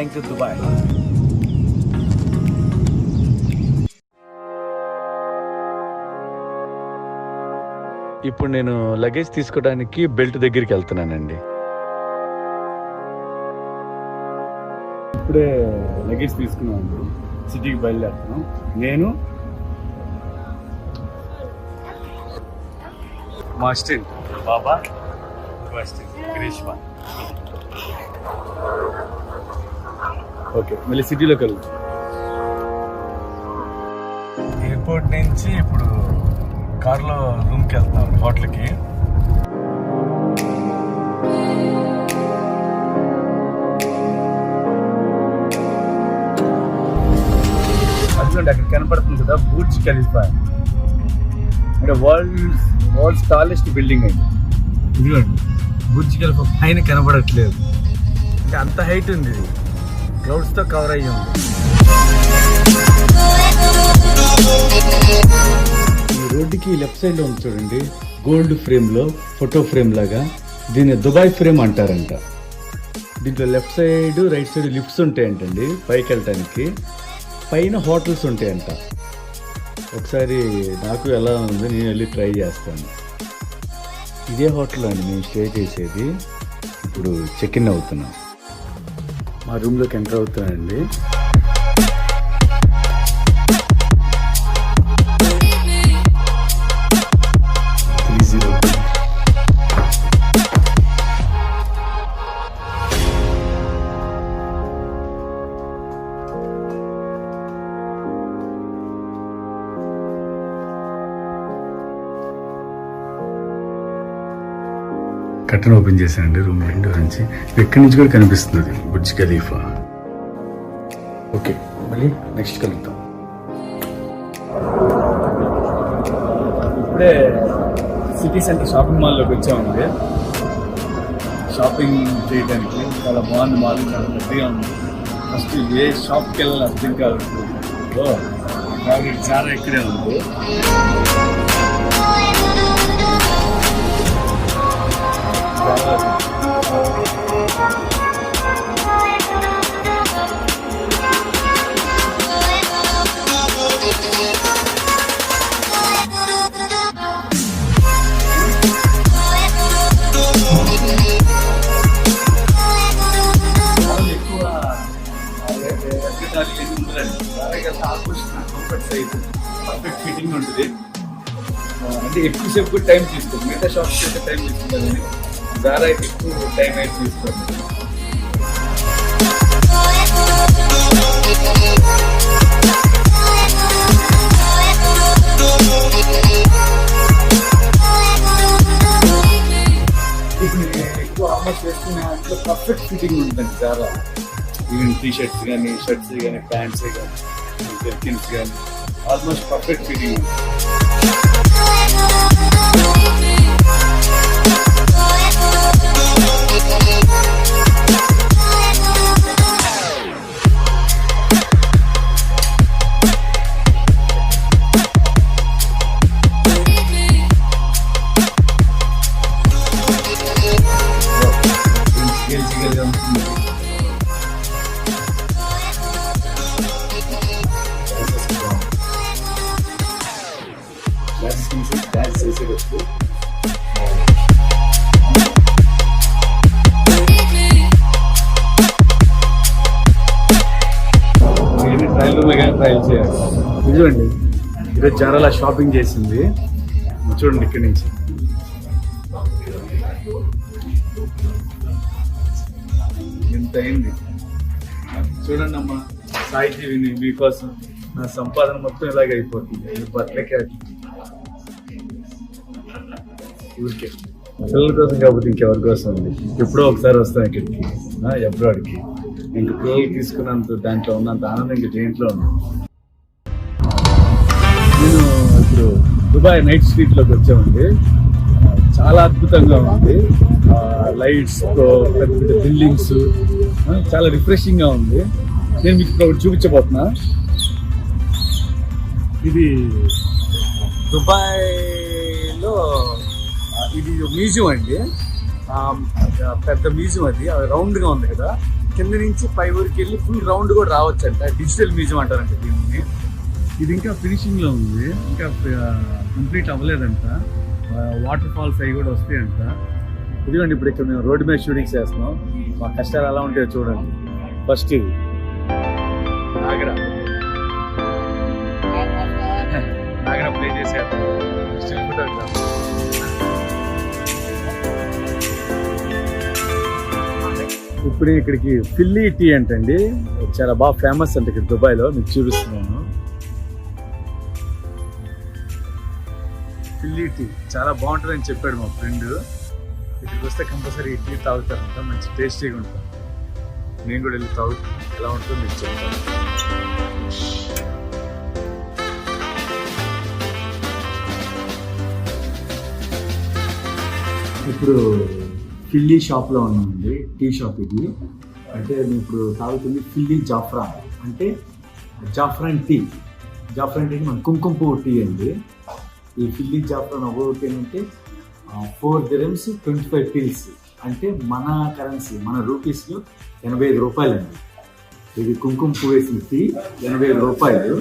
Flying to Dubai. ఇప్పుడు నేను luggage తీసుకోవడానికి బెల్ట్ దగ్గరికి వెళ్తున్నానండి. ఇప్పుడే లగేజ్ తీసుకున్నామండి, సిటీకి బయలుదేరుతున్నాం. నేను మా అసిస్టెంట్ బాబా, మా అసిస్టెంట్ గ్రీష్మ. ఓకే, మళ్ళీ సిటీలోకి వెళ్తాం. ఎయిర్పోర్ట్ నుంచి ఇప్పుడు కార్లో రూమ్కి వెళ్తున్నాం, హోటల్కి. అట్లా అక్కడ కనపడుతుంది కదా బుర్జ్ ఖలీఫా, అంటే వరల్డ్స్ టాలెస్ట్ బిల్డింగ్ అండి. ఇదిగోండి బుర్జ్ ఖలీఫా పైన కనపడట్లేదు, అంటే అంత హైట్ ఉంది. ఇది క్లౌడ్స్తో కవర్ అయ్యి ఉంది. ఈ రోడ్డుకి లెఫ్ట్ సైడ్ లో ఉంది చూడండి, గోల్డ్ ఫ్రేమ్ లో ఫోటో ఫ్రేమ్ లాగా. దీన్ని దుబాయ్ ఫ్రేమ్ అంటారంట. దీంట్లో left side right side lifts ఉంటాయంటండి పైకి వెళ్ళటానికి. పైన హోటల్స్ ఉంటాయంట. ఒకసారి నాకు ఎలా ఉంది, నేను వెళ్ళి ట్రై చేస్తాను. ఇదే హోటల్ అండి మేము స్టే చేసేది. ఇప్పుడు చెక్ ఇన్ అవుతున్నాం, మా రూమ్లోకి ఎంటర్ అవుతున్నానండి. కర్టన్ ఓపెన్ చేశానండి రూమ్ విండో నుంచి. ఎక్కడి నుంచి కూడా కనిపిస్తుంది బుర్జ్ ఖలీఫా. ఓకే, మళ్ళీ నెక్స్ట్ కలుద్దాం. ఇప్పుడే సిటీ సెంటర్ షాపింగ్ మాల్లోకి వచ్చామండి. షాపింగ్ చేయడానికి చాలా బాగుంది మాల్, చాలా పెద్దగా ఉంది. ఫస్ట్ ఏ షాప్కి వెళ్ళాలి అర్థం కాదు. చాలా ఇక్కడే ఉంది. పర్ఫెక్ట్ ఫిట్టింగ్ ఉంటుంది, అంటే ఎక్కువసేపు కూడా టైం తీసుకోండి. మిగతా షాప్స్ అయితే టైం తీసుకుంటుంది, జారా అయితే ఎక్కువ టైం అయితే తీసుకోండి. ఇప్పుడు నేను ఎక్కువ ఆల్మోస్ట్ వేసుకునే దాంట్లో పర్ఫెక్ట్ ఫిట్టింగ్ ఉంటుందండి జారా. ఈవెన్ టీ షర్ట్స్ కానీ, షర్ట్స్ కానీ, ప్యాంట్స్ కానీ, జర్కిన్స్ కానీ ఆల్మోస్ట్ పర్ఫెక్ట్ ఫిట్టింగ్ ఉంటుంది. డాన్స్ చేసేటప్పుడు ట్రయల్ చేయాలి. చూడండి, ఈరోజు చాలా షాపింగ్ చేసింది. చూడండి ఇక్కడి నుంచి ఎంత అయింది చూడండి అమ్మా. సాయిజీవిని మీకోసం నా సంపాదన మొత్తం ఇలాగ అయిపోతుంది. బట్టలకే ఊరికే పిల్లల కోసం కాకపోతే ఇంకెవరి కోసం ఉంది. ఎప్పుడో ఒకసారి వస్తాం ఇక్కడికి, అబ్రాడ్కి. ఇంక పిల్లలు తీసుకున్నంత దాంట్లో ఉన్నంత ఆనందం ఇంక దేంట్లో ఉంది. నేను ఇప్పుడు దుబాయ్ నైట్ స్ట్రీట్లోకి వచ్చామండి. చాలా అద్భుతంగా ఉంది. లైట్స్, పెద్ద పెద్ద బిల్డింగ్స్, చాలా రిఫ్రెషింగ్గా ఉంది. నేను మీకు ఒకటి చూపించబోతున్నా. ఇది దుబాయ్లో ఇది మ్యూజియం అండి, పెద్ద మ్యూజియం. అది రౌండ్గా ఉంది కదా. కింద నుంచి పై ఊరికి వెళ్ళి ఫుల్ రౌండ్ కూడా రావచ్చు అంట. డిజిటల్ మ్యూజియం అంటారంట దీన్ని. ఇది ఇంకా ఫినిషింగ్ లో ఉంది, ఇంకా కంప్లీట్ అవ్వలేదంట. వాటర్ ఫాల్స్ అవి కూడా వస్తాయంట. ఇదిగోండి ఇప్పుడు ఇక్కడ మేము రోడ్డు మీద షూటింగ్ చేస్తున్నాం. మా కష్టాలు ఎలా ఉంటాయో చూడండి. ఫస్ట్ ఇది నాగరా ప్లే చేశారు. ఇప్పుడు ఇక్కడికి ఫిల్లీ టీ అంటండి, చాలా బాగా ఫేమస్ అంట ఇక్కడ దుబాయ్లో. మీకు చూపిస్తున్నాను. ఫిల్లీ టీ చాలా బాగుంటుందని చెప్పాడు మా ఫ్రెండ్. ఇక్కడికి వస్తే కంపల్సరీ ఈ టీ తాగుతారంట, మంచి టేస్టీగా ఉంటుంది. నేను కూడా వెళ్ళి తాగుతాను, ఎలా ఉంటుందో మీకు చెప్తాను. ఇప్పుడు ఫిల్లీ షాప్లో ఉన్నామండి, టీ షాప్ ఇది. అంటే నేను ఇప్పుడు తాగుతుంది ఫిల్లీ జాఫ్రాన్, అంటే జాఫ్రాన్ టీ. జాఫ్రాన్ టీ మన కుంకుమ పువ్వు టీ అండి. ఈ ఫిల్లీ జాఫ్రాన్ ఒకటి ఏంటంటే 4 dirhams 25 pills, అంటే మన కరెన్సీ మన రూపీస్లో 85 రూపాయలండి. ఇది కుంకుమ పువ్వు వేసిన టీ 85 రూపాయలు.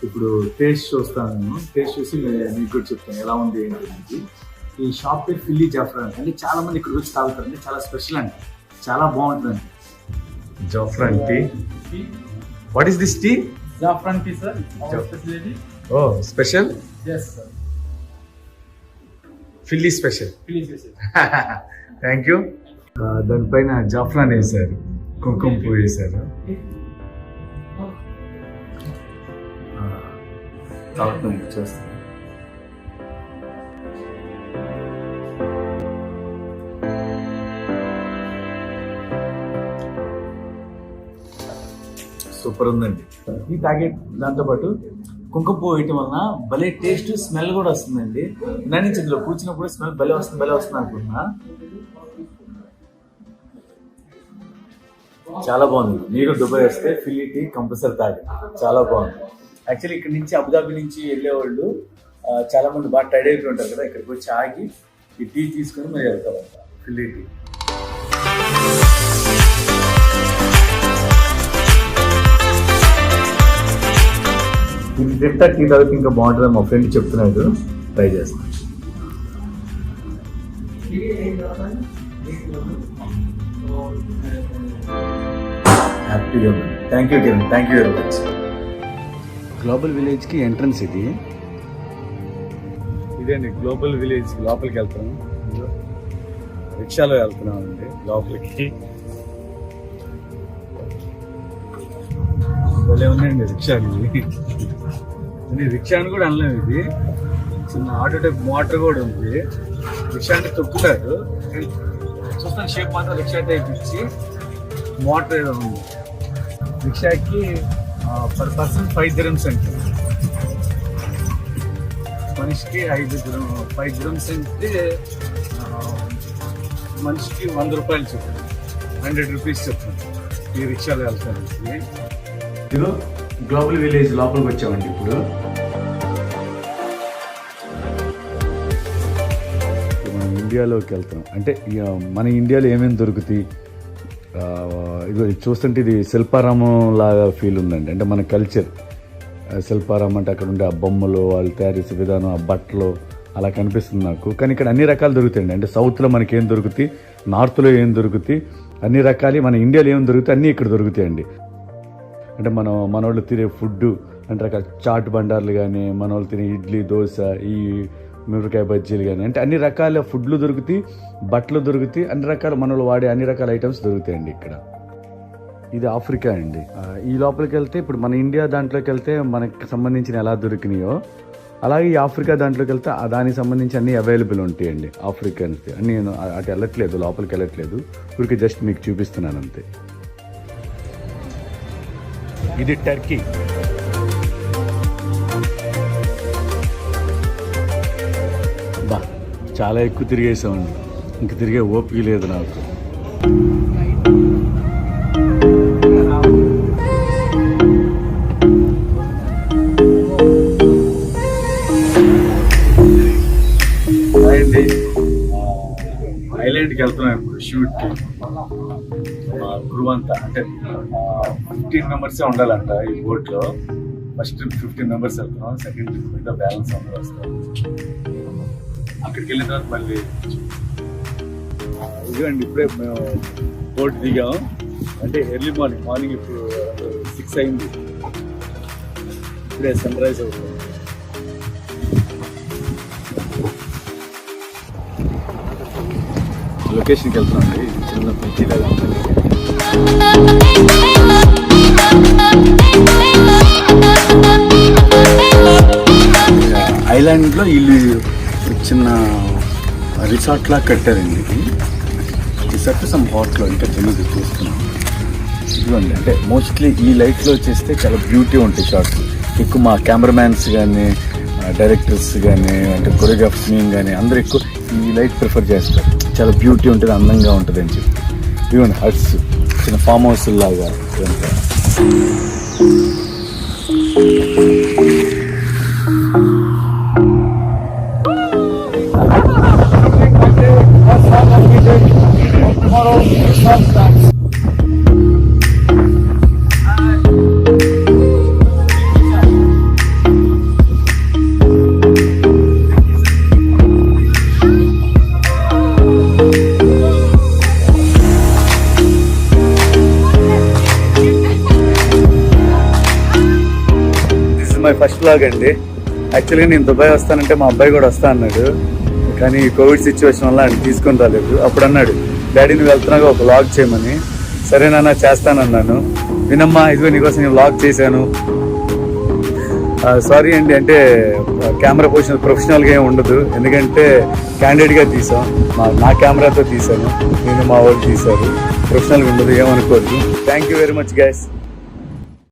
ఇప్పుడు టేస్ట్ చూస్తాను నేను, టేస్ట్ చూసి మీకు కూడా చెప్తాను ఎలా ఉంది ఏంటి. ఈ షాప్ పేరు ఫిల్లీ జాఫ్రాన్ అంటే చాలా మంది ఇక్కడ వచ్చి తాగుతారు, అంటే చాలా స్పెషల్ అండి, చాలా బాగుంటుందండి. జాఫ్రాన్ tea. What is this tea? Saffron tea, sir. Our specialty. Oh special. Yes, sir. ఫిల్లీ special. Please, yes, sir. Thank you. దానిపైన జాఫ్రాన్ వేశారు, కుంకుమ పువ్వు వేశారు. తాగుతుంది చేస్తాను. సూపర్ ఉందండి. ఈ తాగే దాంతోపాటు కుంకుమ పువ్వు వేయటం వలన భలే టేస్ట్, స్మెల్ కూడా వస్తుందండి. నా నుంచి ఇందులో కూర్చున్నప్పుడు స్మెల్ భలే వస్తుంది అనుకున్నా. చాలా బాగుంది. మీరు దుబాయ్ వస్తే ఫిల్లీ టీ కంపల్సరీ తాగి, చాలా బాగుంది. యాక్చువల్లీ ఇక్కడ నుంచి అబుదాబి నుంచి వెళ్ళేవాళ్ళు చాలా మంది బాగా టైడ్ అయిపోయి ఉంటారు కదా, ఇక్కడికి వచ్చి ఆగి ఈ టీ తీసుకుని మరి వెళ్తారంట, ఫిల్లీ టీ. ఇది తింటా టీ తాగితే ఇంకా బాగుంటుంది మా ఫ్రెండ్ చెప్తున్నాడు, ట్రై చేస్తాను. హ్యాపీగా ఉంది. Thank you Kiran, thank you very much. Global విలేజ్కి ఎంట్రన్స్ ఇది. ఇదేండి గ్లోబల్ విలేజ్ లోపలికి వెళ్తున్నాం, రిక్షాలో వెళ్తున్నాం అండి లోపలికి. భలే ఉన్నాయండి రిక్షాలు. రిక్షా అని కూడా అనలేము, ఇది చిన్న ఆటో టైప్ మోటార్ కూడా ఉంది. రిక్షా అంటే తొక్కుతారు, చూస్తాను షేప్ మాత్రం రిక్షా టైప్ ఇచ్చి మోటార్ ఏదో ఉంది. రిక్షాకి పర్ పర్సన్ 5 dirhams అంటే, మనిషికి 5 dirhams అంటే మనిషికి 100 రూపాయలు చెప్తాను, 100 rupees చెప్తాను ఈ రిక్షాలో వెళ్తాను. ఇదిగో గ్లోబల్ విలేజ్ లోపలికి వచ్చామండి. ఇప్పుడు మనం ఇండియాలోకి వెళ్తాం. అంటే మన ఇండియాలో ఏమేమి దొరుకుతాయి, ఇది చూస్తుంటే ఇది శిల్పారామం లాగా ఫీల్ ఉందండి. అంటే మన కల్చర్ శిల్పారామం అంటే అక్కడ ఉండే ఆ బొమ్మలు, వాళ్ళు తయారు చేసే విధానం, ఆ బట్టలు అలా కనిపిస్తుంది నాకు. కానీ ఇక్కడ అన్ని రకాలు దొరుకుతాయండి. అంటే సౌత్లో మనకి ఏం దొరుకుతాయి, నార్త్లో ఏం దొరుకుతాయి, అన్ని రకాలు మన ఇండియాలో ఏం దొరుకుతాయి అన్నీ ఇక్కడ దొరుకుతాయండి. అంటే మనోళ్ళు తినే ఫుడ్ అంటే రకాల చాట్ బండార్లు కానీ, మనోళ్ళు తినే ఇడ్లీ, దోశ, ఈ మిరపకాయ బజ్జీలు కానీ, అంటే అన్ని రకాల ఫుడ్లు దొరుకుతాయి, బట్టలు దొరుకుతాయి, అన్ని రకాల మనోళ్ళు వాడే అన్ని రకాల ఐటమ్స్ దొరుకుతాయండి ఇక్కడ. ఇది ఆఫ్రికా అండి. ఈ లోపలికి వెళ్తే ఇప్పుడు మన ఇండియా దాంట్లోకి వెళ్తే మనకి సంబంధించిన ఎలా దొరికినాయో, అలాగే ఈ ఆఫ్రికా దాంట్లోకి వెళ్తే దానికి సంబంధించి అన్నీ అవైలబుల్ ఉంటాయండి. ఆఫ్రికన్స్ అన్నీ నేను అటు వెళ్ళట్లేదు, లోపలికి వెళ్ళట్లేదు, ఊరికి జస్ట్ మీకు చూపిస్తున్నాను అంతే. ఇది టర్కీ. బా చాలా ఎక్కువ తిరిగేసామండి, ఇంక తిరిగే ఓపిక లేదు నాకు. ఐలాండ్కి వెళ్తున్నాం ఇప్పుడు షూట్కి. మా క్రూ అంతా అంటే 15 మెంబర్సే ఉండాలంట ఈ బోట్లో. ఫస్ట్ 15 మెంబర్స్ వెళ్తున్నాం, సెకండ్ ట్రిప్ మీద బ్యాలెన్స్ అందరూ వస్తారు. అక్కడికి వెళ్ళిన తర్వాత మళ్ళీ ఇదిగోండి ఇప్పుడే మేము బోట్ దిగాము. అంటే ఎర్లీ మార్నింగ్ ఇప్పుడు 6 అయింది. ఇప్పుడే సన్ రైజ్ అవుతుంది. లొకేషన్కి వెళ్తున్నాండి. చిన్న పిచ్చి లాగా ఉంటుంది. ఐలాండ్లో వీళ్ళు చిన్న రిసార్ట్ లాగా కట్టారండి. ఇది రిసార్ట్ సమ్ హోటల్ ఇంకా చిన్నది చూస్తున్నాం. ఇదిగోండి అంటే మోస్ట్లీ ఈ లైట్లో చేస్తే చాలా బ్యూటీ ఉంటాయి షార్ట్స్. ఎక్కువ మా కెమెరామ్యాన్స్ కానీ డైరెక్టర్స్ కానీ అంటే కొరియోగ్రాఫర్స్ కానీ అందరూ ఎక్కువ ఈ లైట్ ప్రిఫర్ చేస్తారు. చాలా బ్యూటీ ఉంటుంది, అందంగా ఉంటుంది అని చెప్పి. ఇదిగోండి హట్స్, చిన్న ఫామ్ హౌస్ లాగా ఇదంతా. మై ఫస్ట్ వ్లాగ్ అండి. యాక్చువల్గా నేను దుబాయ్ వస్తానంటే మా అబ్బాయి కూడా వస్తా అన్నాడు, కానీ కోవిడ్ సిచ్యువేషన్ వల్ల ఆయన తీసుకొని రాలేదు. అప్పుడు అన్నాడు, డాడీ నువ్వు వెళ్తున్నాగా ఒక వ్లాగ్ చేయమని. సరేనా చేస్తానన్నాను. వినమ్మా ఇదిగో నీకోసం నేను వ్లాగ్ చేశాను. సారీ అండి, అంటే కెమెరా పొజిషన్ ప్రొఫెషనల్గా ఏమి ఉండదు, ఎందుకంటే క్యాండిడేట్గా తీసాం. నా కెమెరాతో తీశాను, నేను మా వాళ్ళు తీశారు. ప్రొఫెషనల్గా ఉండదు, ఏమనుకోరు. Thank you very much guys.